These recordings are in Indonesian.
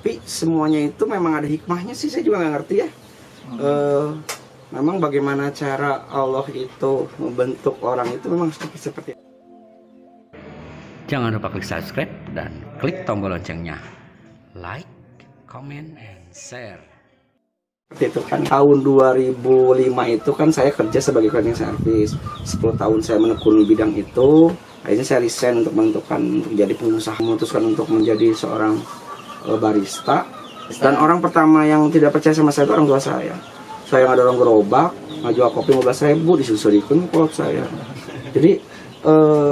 Tapi semuanya itu memang ada hikmahnya sih, saya juga nggak ngerti ya. Memang bagaimana cara Allah itu membentuk orang itu memang seperti itu. Jangan lupa klik subscribe dan klik tombol loncengnya. Like, comment, and share. Seperti itu kan, tahun 2005 itu kan saya kerja sebagai cleaning service. 10 tahun saya menekuni bidang itu. Akhirnya saya resign untuk menentukan menjadi pengusaha, memutuskan untuk menjadi seorang barista. Dan orang pertama yang tidak percaya sama saya itu orang tua saya. Saya ngadorong gerobak, ngajual kopi 15.000, disusul-susulkan kolot saya. Jadi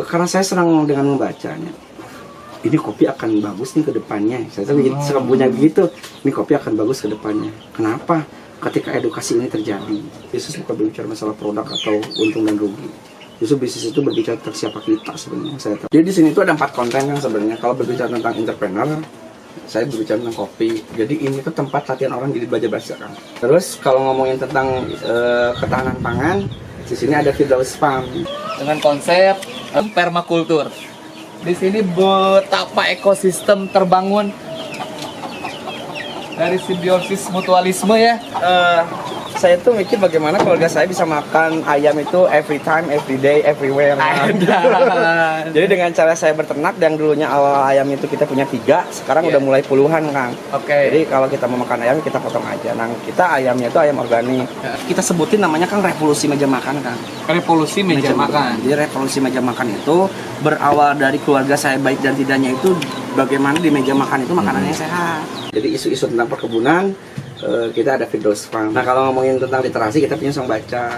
karena saya senang dengan membacanya, ini kopi akan bagus nih ke depannya. Saya tuh punya begitu, ini kopi akan bagus ke depannya. Kenapa? Ketika edukasi ini terjadi, bisnis bukan berbicara masalah produk atau untung dan rugi. Justru bisnis itu berbicara tentang siapa kita sebenarnya. Jadi di sini itu ada 4 konten kan sebenarnya. Kalau berbicara tentang entrepreneur, saya berbicara tentang kopi. Jadi ini tuh tempat latihan orang jadi belajar kan. Terus kalau ngomongin tentang ketahanan pangan, di sini ada Firdaus Farm dengan konsep permakultur. Di sini betapa ekosistem terbangun dari simbiosis mutualisme ya. Saya tuh mikir bagaimana keluarga saya bisa makan ayam itu every time, every day, everywhere. Jadi dengan cara saya berternak, yang dulunya awal ayam itu kita punya 3, sekarang udah mulai puluhan kan. Jadi kalau kita mau makan ayam kita potong aja. Nah kita ayamnya itu ayam organik. Kita sebutin namanya kan revolusi meja makan kan. Revolusi meja makan. Jadi revolusi meja makan itu berawal dari keluarga saya baik dan tidaknya itu bagaimana di meja makan itu makanannya sehat. Jadi isu-isu tentang perkebunan, kita ada Firdaus Farm. Nah kalau ngomongin tentang literasi kita punya Sang Baca.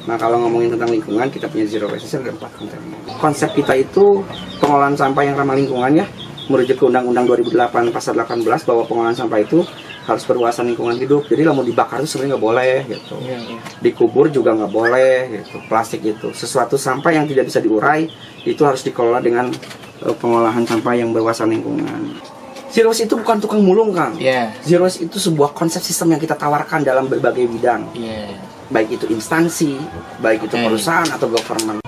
Nah kalau ngomongin tentang lingkungan kita punya Zero Waste. Ada 4 konten. Konsep kita itu pengolahan sampah yang ramah lingkungan ya, merujuk ke Undang-Undang 2008 Pasal 18 bahwa pengolahan sampah itu harus berwawasan lingkungan hidup. Jadi kalau mau dibakar itu sebenarnya nggak boleh gitu. Dikubur juga nggak boleh gitu. Plastik itu sesuatu sampah yang tidak bisa diurai itu harus dikelola dengan pengolahan sampah yang berwawasan lingkungan. Zero Waste itu bukan tukang mulung, Kang. Zero Waste itu sebuah konsep sistem yang kita tawarkan dalam berbagai bidang. Baik itu instansi, baik itu perusahaan atau government.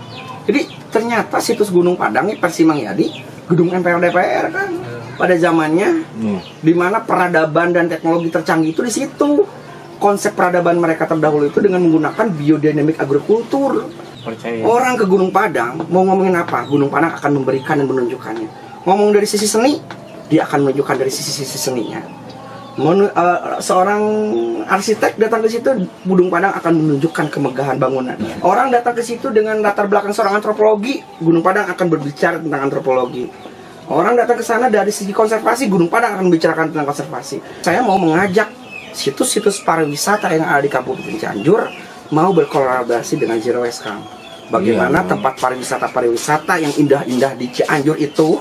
Jadi ternyata situs Gunung Padang versi Mang Yadi, gedung MPR DPR kan. Pada zamannya, di mana peradaban dan teknologi tercanggih itu di situ. Konsep peradaban mereka terdahulu itu dengan menggunakan biodinamik agrikultur. Orang ke Gunung Padang, mau ngomongin apa? Gunung Padang akan memberikan dan menunjukkannya. Ngomong dari sisi seni, dia akan menunjukkan dari sisi-sisi seninya. Seorang arsitek datang ke situ, Gunung Padang akan menunjukkan kemegahan bangunan. Orang datang ke situ dengan latar belakang seorang antropologi, Gunung Padang akan berbicara tentang antropologi. Orang datang ke sana dari segi konservasi, Gunung Padang akan membicarakan tentang konservasi. Saya mau mengajak situs-situs pariwisata yang ada di Kabupaten Cianjur mau berkolaborasi dengan Zero Waste, Kang. Bagaimana tempat pariwisata yang indah-indah di Cianjur itu,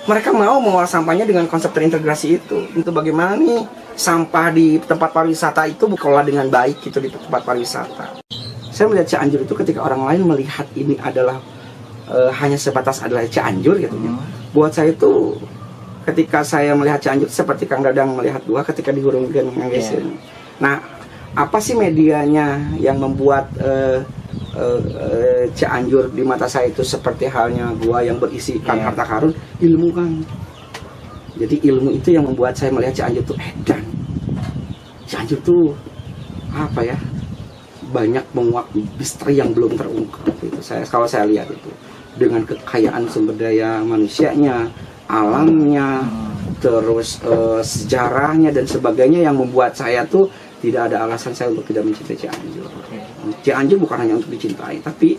mereka mau mengolah sampahnya dengan konsep terintegrasi itu. Itu bagaimana nih sampah di tempat pariwisata itu dikelola dengan baik gitu di tempat pariwisata. Saya melihat Cianjur itu ketika orang lain melihat ini adalah hanya sebatas adalah Cianjur gitu. Buat saya itu ketika saya melihat Cianjur seperti Kang Dadang melihat gua ketika di Gunung Geser. Nah, apa sih medianya yang membuat Cianjur di mata saya itu seperti halnya gua yang berisikan harta karun? Ilmu, kan. Jadi ilmu itu yang membuat saya melihat Cianjur itu edan. Cianjur tuh apa ya, banyak menguak misteri yang belum terungkap itu. Kalau saya lihat itu dengan kekayaan sumber daya manusianya, alamnya, terus sejarahnya dan sebagainya yang membuat saya tuh tidak ada alasan saya untuk tidak mencintai Cianjur. Cianjur bukan hanya untuk dicintai, tapi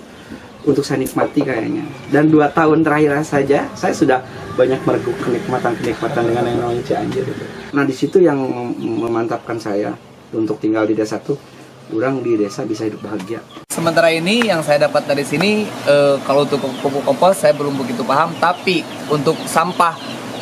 untuk saya nikmati kayaknya. Dan 2 tahun terakhir saja, saya sudah banyak mereguk kenikmatan dengan yang namanya Cianjur. Nah di situ yang memantapkan saya untuk tinggal di desa tuh, orang di desa bisa hidup bahagia. Sementara ini yang saya dapat dari sini, kalau untuk pupuk kompos saya belum begitu paham, tapi untuk sampah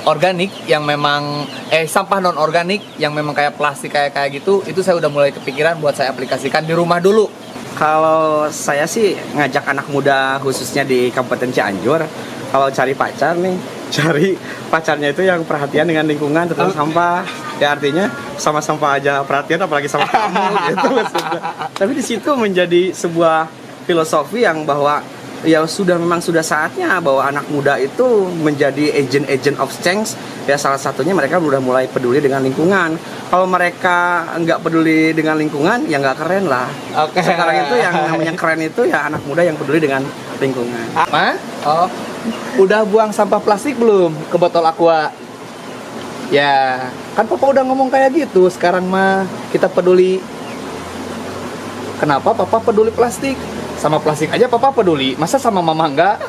organik yang memang sampah non organik yang memang kayak plastik kayak gitu, itu saya udah mulai kepikiran buat saya aplikasikan di rumah dulu. Kalau saya sih ngajak anak muda khususnya di Kabupaten Cianjur, kalau cari pacar nih, cari pacarnya itu yang perhatian dengan lingkungan tentang sampah. Ya artinya sama sampah aja perhatian, apalagi sama kamu gitu maksudnya. Tapi di situ menjadi sebuah filosofi yang bahwa ya memang sudah saatnya bahwa anak muda itu menjadi agent of change. Ya salah satunya mereka udah mulai peduli dengan lingkungan. Kalau mereka nggak peduli dengan lingkungan, ya nggak keren lah. Oke. Sekarang itu yang namanya keren itu ya anak muda yang peduli dengan lingkungan. Ma? Oh, udah buang sampah plastik belum ke botol aqua? Ya, kan papa udah ngomong kayak gitu. Sekarang mah kita peduli. Kenapa papa peduli plastik? Sama plastik aja papa peduli, masa sama mama enggak?